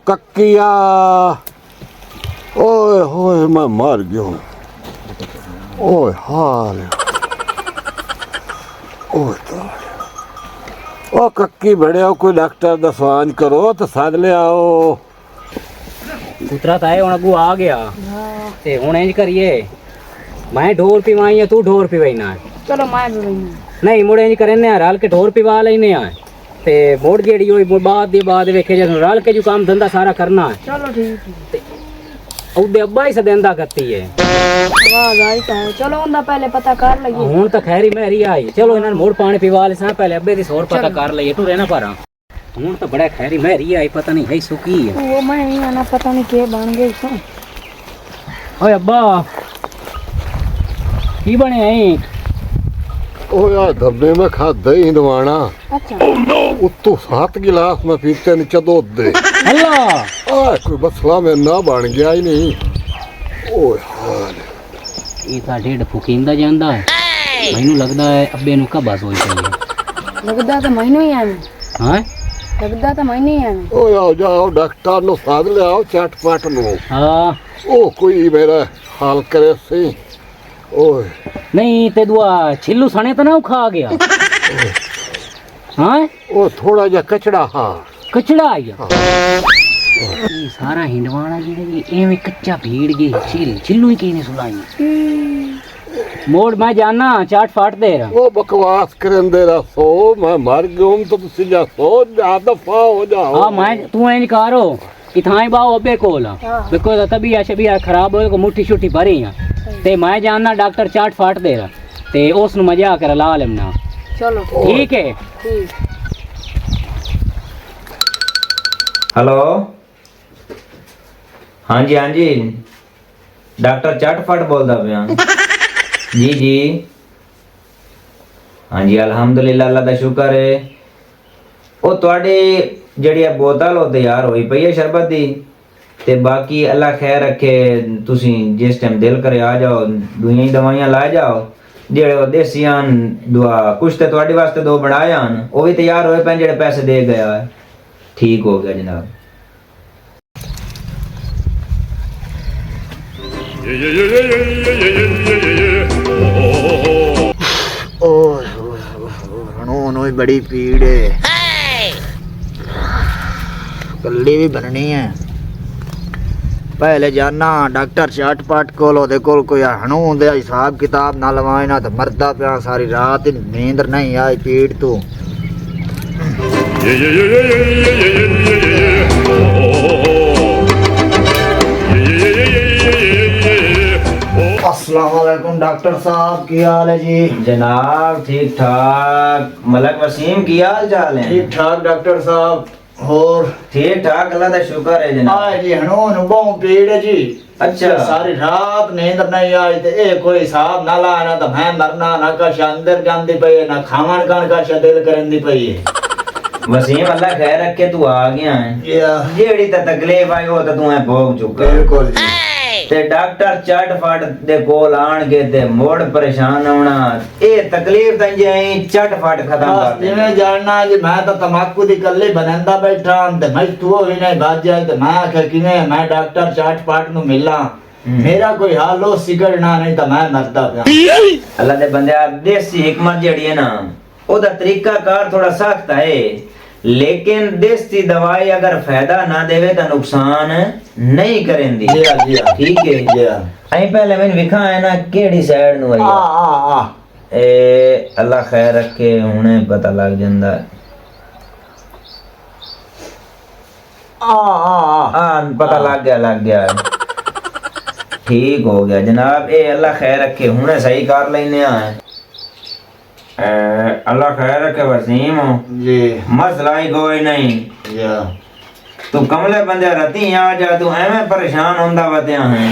कक्किया ओए होए मैं मर गया ओए हाल ओए ओ कक्की बड़े कोई डॉक्टर दा स्वान करो तो सद ले आओ पुत्रा ताए हुण अगू आ गया ते हुण इंज करिए मैं ढोर पिवाई तू ढोर पिवाई ना चलो मैं भी वही नहीं मुड़े इंज करने रल के ढोर पिवा लेने आ ते मोड़ जेड़ी होई बाद वेखे जद रल के जो काम धंधा सारा करना है चलो ठीक है उदे अब्बा ही सदेंदा करती है आवाज आई तो है चलो उनका पहले पता कर लगी हुण तो खैरी मेरी आई चलो इन्हां मोड़ पानी पिवा ले सा पहले अब्बे दी सोर पता कर लईए तू रहना पर हुण तो बड़ा खैरी मेरी आई पता नहीं है सुकी है वो मैं नहीं आना पता नहीं के बन गई तो ओए अब्बा की बने आई ओ यार धब्बे में खा दही हिंदवाना अच्छा उत्तों 7 गिलास में पीते ने चदो दे अल्लाह ओए कोई मसला में ना बन गया ही नहीं ओए हाल ये तो ढेड फुकींदा जांदा है मैनू लगदा है अब्बे नु कब्बा सोई चाहिए लगदा तो महीनों ही आने हां लगदा तो महीने ही आने ओ आओ जाओ डॉक्टर नु साध ले आओ चटपट नु हां ओ कोई मेरा हाल करे सी ओए नहीं ते दुआ छिल्लू सने तो ना खा गया हां ओ थोड़ा जा कचड़ा हाँ कचड़ा आ गया ये सारा हिंडवाना जी एवें कच्चा भीड़ गई छिल्लू ही किने सुलाई मोड़ मैं जाना चाट फाट दे रहा वो बकवास करंदे रहा सो मैं मर गया हूं तो तुसी जा सो जा दफा हो जाओ हां मैं तू इंज करो इथाई बाओ अबे कोला बिको तभी आशे खराब होए को मुट्ठी छुट्टी भरी है ते मैं जानना डॉक्टर चाट फाट दे रहा ते उस नु मजा कर ला लेना चलो ठीक है ठीक हेलो हाँ जी डॉक्टर चटफट बोलता पिया जी जी हाँ जी अलहमदुलिल्लाह अल्लाह दा शुक्र है वो तुहाडी ਜਿਹੜੀ बोतल ਉਹ ਤਿਆਰ ਹੋਈ ਪਈ ਹੈ ਸ਼ਰਬਤ ਦੀ ਤੇ ਬਾਕੀ ਅੱਲਾ ਖੈਰ ਰੱਖੇ ਤੁਸੀਂ ਜਿਸ ਟਾਈਮ ਦਿਲ ਕਰੇ ਆ ਜਾਓ ਦੁਨੀਆਂ ਹੀ ਦਵਾਈਆਂ ਲਾ ਜਾਓ ਜਿਹੜੇ ਉਹ ਦੇਸੀਆਂ ਦੁਆ ਕੁਛ ਤੇ ਤੁਹਾਡੇ ਵਾਸਤੇ ਦੋ ਬਣਾਇਆ ਹਨ ਉਹ ਵੀ ਤਿਆਰ ਹੋਏ ਪਏ ਜਿਹੜੇ ਪੈਸੇ ਦੇ ਗਿਆ ਠੀਕ ਹੋ ਗਿਆ ਜਨਾਬ हनून हुई बड़ी पीड़ है कल्ली भी बननी है पहले जाना डॉक्टर चटपट कोल ओदे कोल कोई हनून दे हिसाब किताब ना लवाए ना तो मरदा पिया सारी रात नींद नहीं आई पीड़ तू अस्सलाम वालेकुम डॉक्टर साहब की हाल है जी जनाब ठीक ठाक मलक वसीम की हाल चाल है ठीक ठाक डॉक्टर साहब और ठीक ठाक अल्लाह का शुक्र है जनाब हाँ जी हनून बहुत पीड़ है जी अच्छा सारी रात नींद नहीं आई ते ए कोई हिसाब ना लाना तो मैं मरना ना कश अंदर जांदी पई है ना खावन कन कश दिल करंदी पई है वसीम अल्लाह खैर रखे तू आ गया है या जेड़ी ता तकलीफ आई हो तो तू है भोग चुका बिल्कुल जी ते डॉक्टर चटफट दे कोल आण के ते मोड़ परेशान होना ए तकलीफ ता जे चटफट खत्म बस कर दे जिवें जानना जी मैं तो तमाकू दी कल्ले बनंदा बैठा ते मैं तू भी नहीं बाज जाए ते मैं आखे किवें मैं डॉक्टर चटपट नु मिला मेरा कोई हाल हो सिगड़ना नहीं तो मैं मरदा पिया अल्लाह दे बंदे देसी हिकमत जेड़ी है ना ओदा तरीका कार थोड़ा सख्त है लेकिन देसी दवाई अगर फायदा ना देवे तो नुकसान नहीं करेंदी जी हां जी हां ठीक है जी हां आई पहले मैंने विखा है ना केड़ी साइड नु आई आ ए अल्लाह खैर रखे हुने पता लग जांदा पता लग गया ठीक हो गया जनाब ए अल्लाह खैर रखे हुने सही कर लेने आ अल्लाह खैर रखे वसीम जी मसला ही कोई नहीं या तू कमले बंदे राती आ जा तू एवें परेशान होंदा वत्या है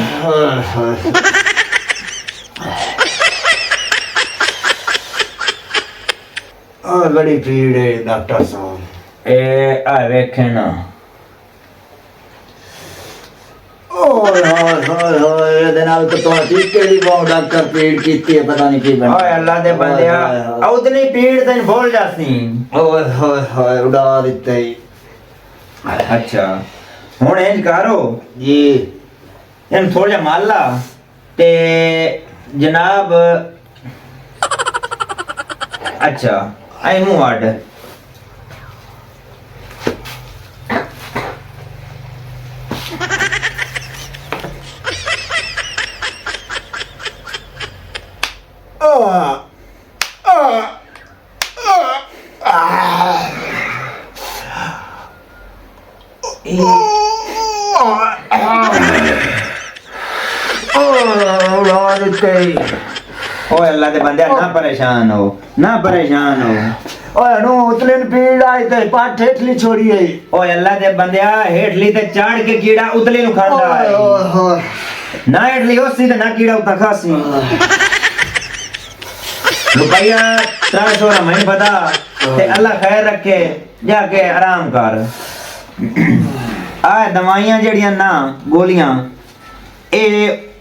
बड़ी पीड़ है डॉक्टर साहब ए आ वेखे ना ओए होए होए होए दे नाल तो ठीक केड़ी बहुत डॉक्टर पीड़ कीती है पता नहीं की बन ओए अल्लाह दे बंदिया उतनी पीड़ तन भूल जासी ओए होए होए उड़ा देते ही अच्छा ਹੁਣ ਇੰਜ ਕਰੋ जी ਇਹਨੂੰ ਥੋੜਾ ਜਿਹਾ ਮਾਲ ਲਾ ਤੇ ਜਨਾਬ ਅੱਛਾ ਐ ਮੂੰਹ ਅੱਡ ਓਏ ਅੱਲਾ ਦੇ ਬੰਦੇ ਨਾ ਪਰੇਸ਼ਾਨ ਹੋ ओए नु उतले न पीड़ आई ते पाठ ठेठली छोड़ी है ਓਏ ਅੱਲਾ ਦੇ ਬੰਦਿਆ ਹੇਠਲੀ ਤੇ ਚੜ ਕੇ ਕੀੜਾ ਉਤਲੇ ਨੂੰ ਖਾਂਦਾ ओए ਹੈ ओए ओए ਨਾ ਹੇਠਲੀ ਉਸੀ ਤੇ ਨਾ ਕੀੜਾ ਉਤਾ ਖਾਸੀ रुपया 300 ਦਾ ਮੈਨੂੰ ਪਤਾ ਤੇ ਅੱਲਾ ਖੈਰ ਰੱਖੇ ਜਾ ਕੇ ਆਰਾਮ ਕਰ ਆ ਦਵਾਈਆਂ ਜਿਹੜੀਆਂ ਨਾ ਗੋਲੀਆਂ ਇਹ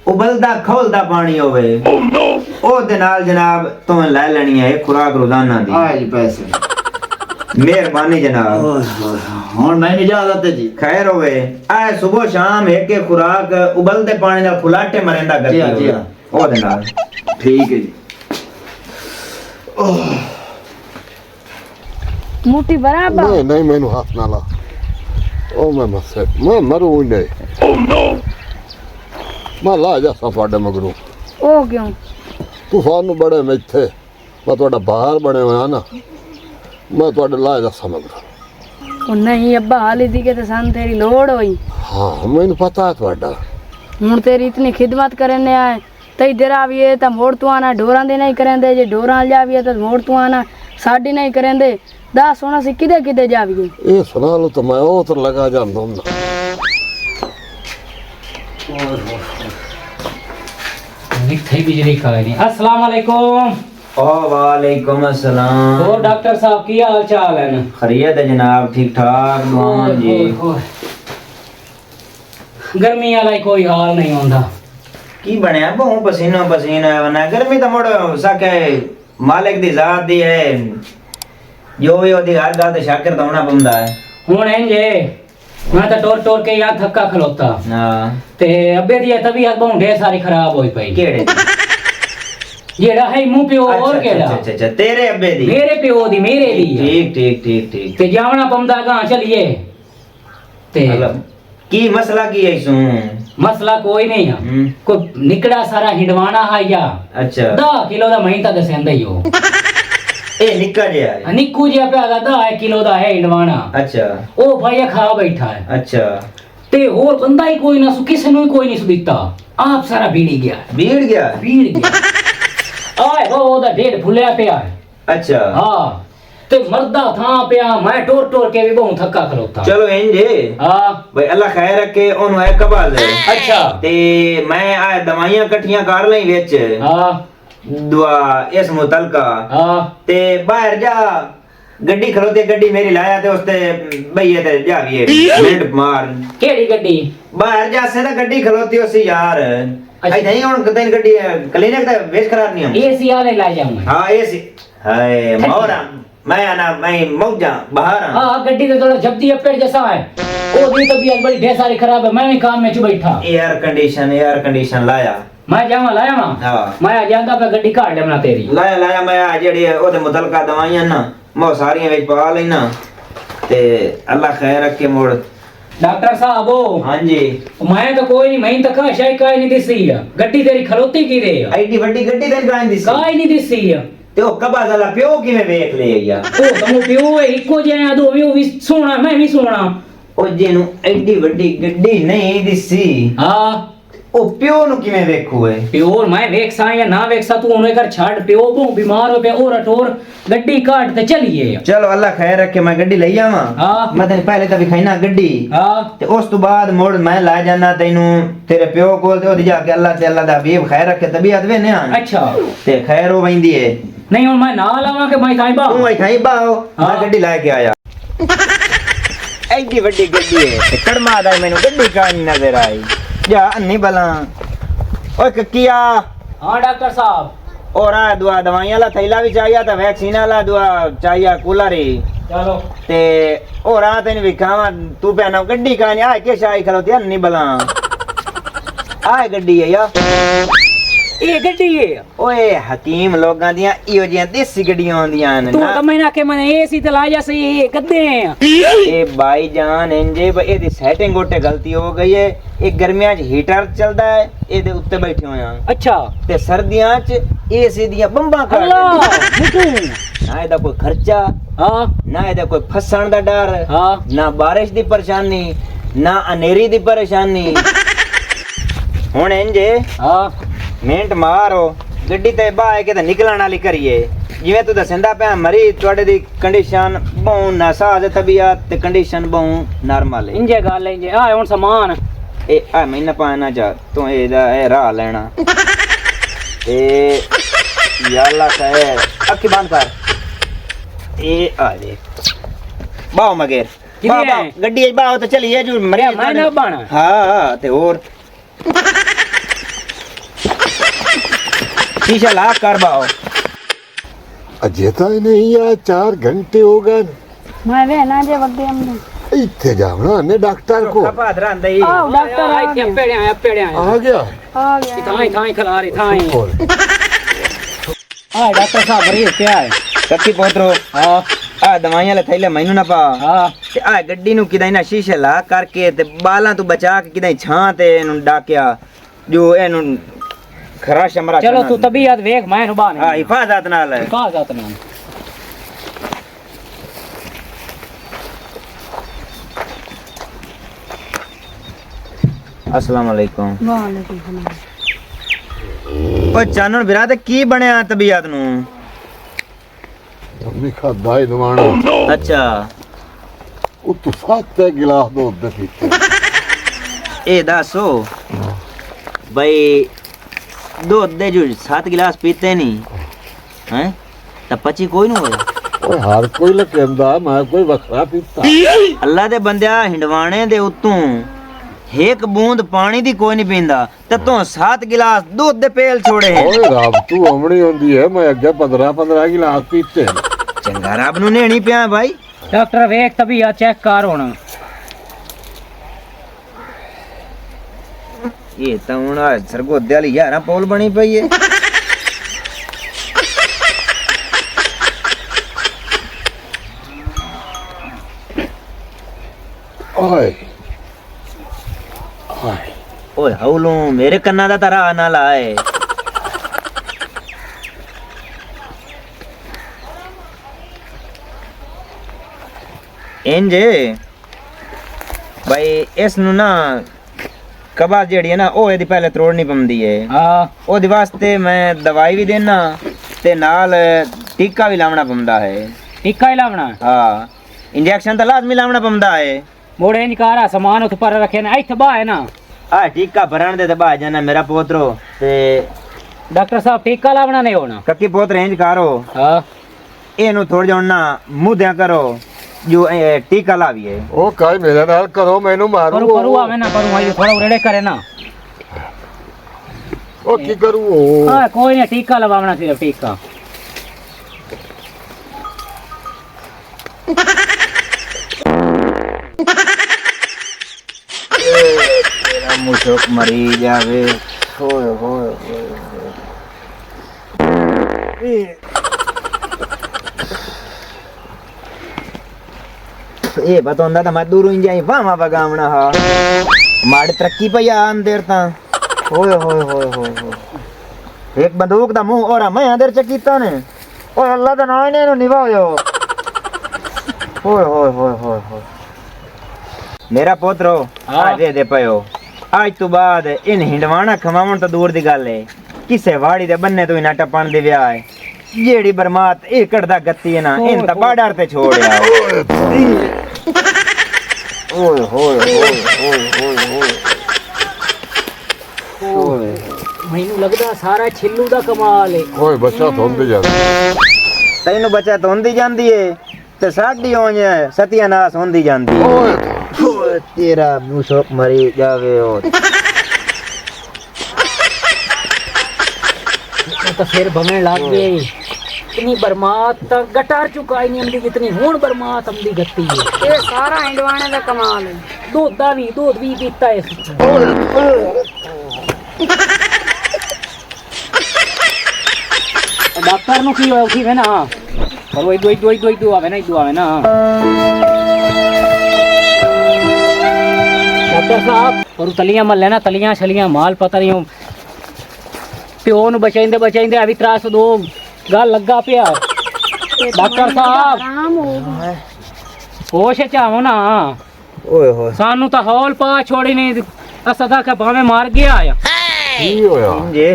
ਉਬਲਦਾ ਖੋਲਦਾ ਪਾਣੀ ਹੋਵੇ ਉਹਦੇ ਨਾਲ ਜਨਾਬ ਤੁਸੀਂ ਲੈ ਲੈਣੀ ਹੈ ਇਹ ਖੁਰਾਕ ਰੋਜ਼ਾਨਾ ਦੀ आए जी पैसे ਮਿਹਰਬਾਨੀ ਜਨਾਬ ओए ओए हुन मैं इजाजत है जी खैर होवे आए सुबह शाम एक के खुराक उबलते पानी ਨਾਲ ਖੁਲਾਟੇ ਮਰਿੰਦਾ जी हाँ, ਕਰਦੀ जी हाँ। ਉਹਦੇ ਨਾਲ ठीक है जी मुट्ठी बराबर नहीं नहीं मैनू हाथ ना ला ओ मैं मसे मैं मरू नहीं मैं ला जा ਤੁਹਾਡੇ ਮਗਰੋਂ ओ क्यों ਤੂਫਾਨ ਨੂੰ ਬੜੇ ਮੈਂ ਇੱਥੇ ਮੈਂ ਤੁਹਾਡਾ ਬਾਹਰ ਬਣੇ ਹੋਇਆ ਨਾ ਮੈਂ ਤੁਹਾਡੇ ਲਾ ਜਾ ਮਗਰੋਂ ओ नहीं अब्बा हाली दी के तो सन तेरी लोड़ होई हाँ मैनू पता है ਤੁਹਾਡਾ हुन तेरी इतनी खिदमत करने आए तई देर आविए तो मोड़ तू आना डोरां दे नहीं करेंदे जे डोरां जाविए तो मोड़ तू आना साडी नहीं करेंदे दस सोना सी किदे किदे जाविए ये सुना लो तो मैं उतर लगा जाता हूँ ना निथे बिजली का नहीं। अस्सलाम वालेकुम। ओ वालेकुम अस्सलाम और डॉक्टर साहब की हाल चाल है ना? खैरियत है जनाब ठीक ठाक दुआन जी गर्मी वाला कोई हाल नहीं होता। की बनया बहु पसीनो पसीना वना गर्मी तो मोड़ सके मालिक दी जात दी है जो भी ओदी हर गल ते शाकिर तो होना पौंदा है हुन इंजे मैं तो टोर टोर के यहाँ थक्का खलोता हां ते अब्बे दी तबीयत बहुत ढेर सारी खराब होई पई। केड़े जेड़ा है मुंह पे और केड़ा अच्छा तेरे अब्बे दी मेरे प्यो दी मेरे दी ठीक ठीक ठीक ठीक ते जावना पौंदा गां चलिए ते मतलब की मसला की है सु मसला कोई नहीं है कोई निकड़ा सारा हिंडवाना है या अच्छा 10 किलो दा मही ता दसेंदा ही हो ए निकल गया निक्कू जिहा प्या दा 10 किलो दा है हिंडवाना अच्छा ओ भाई खा बैठा है अच्छा ते और बंदा ही कोई ना सु किसे नु कोई नहीं सुदीता आप सारा बीड़ी गया भीड़ गया बीड़ गया आए वो दा डेढ़ फुलिया पिया है अच्छा हां ते मर्दा था पिया मैं टोर टोर के भी बहुत थक्का खलोता चलो इंजे हां भाई अल्लाह खैर रखे ओनु है कबाल है अच्छा ते मैं आ दवाइयां इकट्ठियां कर लई विच हां दुआ इस मुतलका हां ते बाहर जा गड्डी खलोते गड्डी मेरी लाया ते उसते भईए ते जाविए मिनट मार केड़ी गड्डी बाहर जा से गड्डी खलोती उसी यार आई नहीं हुन कतई गड्डी क्लिनिक ते वेच खराब नहीं हम एसी वाले ला जाऊंगा हां एसी हाय मोरा मैं आना मैं मौजा बाहर हां गड्डी तो थोड़ा जब्ती अपेड़ जैसा है ओ दी तबीयत बड़ी ढेर सारी खराब है मैं भी काम में च बैठा एयर कंडीशन लाया मैं जावा लाया मां हां मैं आ जांदा पे गड्डी काट लेना तेरी लाया मैं आ जेड़ी ओदे मुतलका दवाइयां ना मैं सारियां विच पा लेना ते अल्लाह खैर रखे मोड़ डॉक्टर साहब ओ हां जी मैं तो कोई नहीं मैं तो का शाय काई नहीं दिसी है गड्डी तेरी खलोती की रे एडी बड़ी गड्डी ते गां दिसी काई नहीं दिसी है ते ओ कबा वाला प्यो किवें वेख ले या ओ तुम पियो है इको जे दो भी सोना मैं भी सोना ओ जेनु एडी बड़ी गड्डी नहीं दिसी हां ओ प्यो नु किवें वेखू है प्यो मैं वेख सा या ना वेख सा तू उन्हें कर छाड़ प्यो बहुत बीमार हो पे और अटोर गड्डी काट ते चलिए चलो अल्लाह खैर रखे मैं गड्डी ले आवा हां मैं तेन पहले तो विखाईना गड्डी हां ते उस तो बाद मोड़ मैं ला जाना तैनू तेरे प्यो कोल ते ओदी जाके अल्लाह ते अल्लाह दा हबीब खैर रखे तबीयत वे ने अच्छा ते खैर हो वैंदी है नहीं और मैं ना लावा के मैं काई बा तू आई खाई बाओ मैं हाँ। गड्डी ला के आया एडी बड़ी गड्डी है ते कड़मा दा मैनू गड्डी का नहीं नजर आई जा अन्नी बला ओए कक्किया हां डॉक्टर साहब और आ दुआ दवाइयां ला थैला भी चाहिए था वैक्सीन वाला दुआ चाहिए कूलर ही चलो ते और रात इन विखावा तू पहना गड्डी का नहीं आए के शाही खलो ध्यान नहीं बला आए गड्डी है या ये गड्डी है ओए हकीम लोगां दियां इहो जियां देसी गड्डियां होंदियां न तू तो मैंने आखे मैंने एसी ते ला जा सही ये गद्दे हैं ए भाई जान इंजे एदी सेटिंग गोटे गलती हो गई है ये गर्मियां च हीटर चलदा है एदे उत्ते बैठे होया अच्छा ते सर्दियां च एसी दियां बंबां कर अल्लाह दिंदे। ना एदा कोई खर्चा हाँ ना एदा कोई फसण दा डर हाँ ना बारिश दी परेशानी ना अनेरी दी परेशानी हुन इंजे हाँ ਮਿੰਟ ਮਾਰੋ ਗੱਡੀ ਤੇ ਬਾਹ ਕੇ ਤੇ ਨਿਕਲਣ ਵਾਲੀ ਕਰੀਏ ਜਿਵੇਂ ਤੂੰ ਦੱਸਦਾ ਪਿਆ ਮਰੀ ਤੁਹਾਡੇ ਦੀ ਕੰਡੀਸ਼ਨ ਬਹੁ ਨਾਸਾਜ਼ ਤਬੀਅਤ ਤੇ ਕੰਡੀਸ਼ਨ ਬਹੁ ਨਾਰਮਲ ਹੈ इंजे गल इंजे आ हुन सामान ਇਹ ਆ ਮਹੀਨਾ ਪਾਣਾ ਜਾ ਤੂੰ ਇਹਦਾ ਇਹ ਰਾਹ ਲੈਣਾ ਇਹ ਯਾਲਾ ਕਹੇ ਅੱਖੀ ਬੰਦ ਕਰ ਇਹ ਆ ਦੇ ਬਾਹ ਮਗਰ ਕਿਹਦੀ ਹੈ? ਗੱਡੀ ਬਾਹ ਤੇ ਚਲੀਏ ਜੋ ਮਰੀ मैं ना बाना ਹਾਂ ਤੇ ਹੋਰ शीशा ला कर बाओ अजेता ही नहीं यार 4 घंटे हो गए मैं वे ना जे वक्त हमने इतने जावना ने डॉक्टर को खपात रंदा ही आओ डॉक्टर आ गया पेड़े आया आ गया आ गया थाई थाई खिला रही थाई और आ डॉक्टर साहब मरीज क्या है कच्ची पोतरो हाँ आ दवाइयां ले थैले मैनू ना पा हाँ ते आ गड्डी नु किदाई ना शीशे ला करके ते बालां तू बचा के किदाई छां ते एनु डाकिया जो एनु खरा शमरा चलो तू तबीयत वेख मैं नुबान हां हिफाजत नाल है हिफाजत नाल अस्सलाम वालेकुम वालेकुम सलाम ओ चानन बिरा ते की बनया तबीयत नु हमने खादा ही दवाना अच्छा वो तो 7 गिलास दूध दे पीते ए दसो भाई दूध दे जो 7 गिलास पीते नहीं हैं ता पची कोई नहीं होया और हर कोई लकेंदा मैं कोई वखरा पीता अल्लाह दे बंदिया हिंडवाने दे उत्तों एक बूंद पानी दी कोई नहीं पींदा ते तू 7 गिलास दूध दे पेल छोड़े हैं ओए रब तू हमणी होंदी है मैं अगे 15 गिलास पीते चंगा रब नु नेणी पिया भाई डॉक्टर वेख तबीयत चेक कर हुन ये तो हुन सरगोदे वाली 11 पौल बनी पई है ओए ओए ओए हौलो मेरे कन्ना दा तारा ना लाए इंजे भाई इस नु ना कबा जेड़ी है ना ओ एदी पहले तोड़नी पमदी है हाँ ओदे वास्ते मैं दवाई भी देना ते नाल टीका भी लावना पमदा है टिक्का ही लावना हाँ इंजेक्शन तो लाजमी लावना पमदा है मोड़े निकारा सामान उत पर रखे ना इत्थे बा है ना आ टीका भरण दे ते बा जाना मेरा पोतरो ते डॉक्टर साहब टिक्का लावना नहीं होना कक्की पोत रेंज करो हाँ एनु थोड़ जाओ ना मुंह दिया करो जो टीका लाविए ओ काई मेरे नाल करो मैनू मारू करू करू आवे ना करू आई थोड़ा उरेड़े करे ना ओ की करू ओ हाँ कोई नहीं टीका लगावना सिर्फ टीका तेरा मुशक मरी जावे ओए ओए ये बतौंदा तो मैं दूर जाई वामा बगावना हा माड़ी तरक्की पई आ अंदर ता ओए होए होए होए होए एक बंदूक दा मुंह और मैं अंदर च कीता ने ओए अल्लाह दा नाम ने निभाओ ओए होए होए होए होए मेरा पोतरो हाँ। आज दे पयो आज तो बाद इन हिंडवाना खवावन तो दूर दी गल है किसे वाड़ी दे बन्ने तो इना टपण दे व्याह है जेड़ी बरमात ए कड़दा गत्ती है ना इन ता बाडर ते छोड़या ओए होए होए होए होए होए मैनू लगदा सारा छिल्लू दा कमाल है ओए बच्चा धोंदे जा तैनू बचा तो होंदी जांदी है ते साडी होंज सत्यानाश होंदी जांदी है ओए ओए तेरा मुसक मरी जावे और तो फिर भमण लग गई इतनी बरमात तक गटार चुकाई नहीं हमदी जितनी हुण बरमात हमदी गत्ती है। ये सारा हिंडवाने का कमाल है। दूध भी पीता है इस डॉक्टर नु की होई है ना और वही दो आवे ना डॉक्टर साहब और तलियां मल लेना तलियां छलियां माल पता नहीं प्यो नु बचाइंदे अभी त्रास दो गल लगा पिया डॉक्टर साहब आराम हो होश चाहो ना ओए होए सानू तो हौल पा छोड़ी नहीं असदा का भावे मार गया आया की होया जे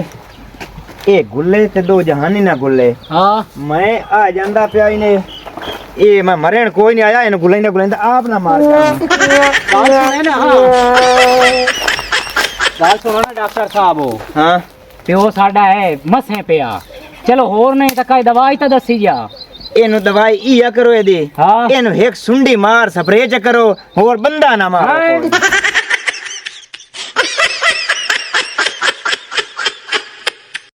ए गुल्ले ते दो जहानी ना गुल्ले हाँ मैं आ ਜਾਂਦਾ ਪਿਆ ਇਹਨੇ ਇਹ ਮੈਂ ਮਰਨ ਕੋਈ ਨਹੀਂ ਆਇਆ ਇਹਨੂੰ ਗੁੱਲੇ ਆਪ ਨਾ ਮਾਰ बाल सुने ना हाँ बाल सुनो ना डॉक्टर साहब हो ਹਾਂ प्यो साडा है मसे पिया चलो होर नहीं तो कई दवाई तो दसी जा ਇਹਨੂੰ ਦਵਾਈ ਇਹ ਕਰੋ ਇਹਦੀ हाँ ਇਹਨੂੰ ਇੱਕ ਸੁੰਡੀ ਮਾਰ ਸਪਰੇਅ ਚ ਕਰੋ ਹੋਰ ਬੰਦਾ ਨਾ ਮਾਰੋ हाय।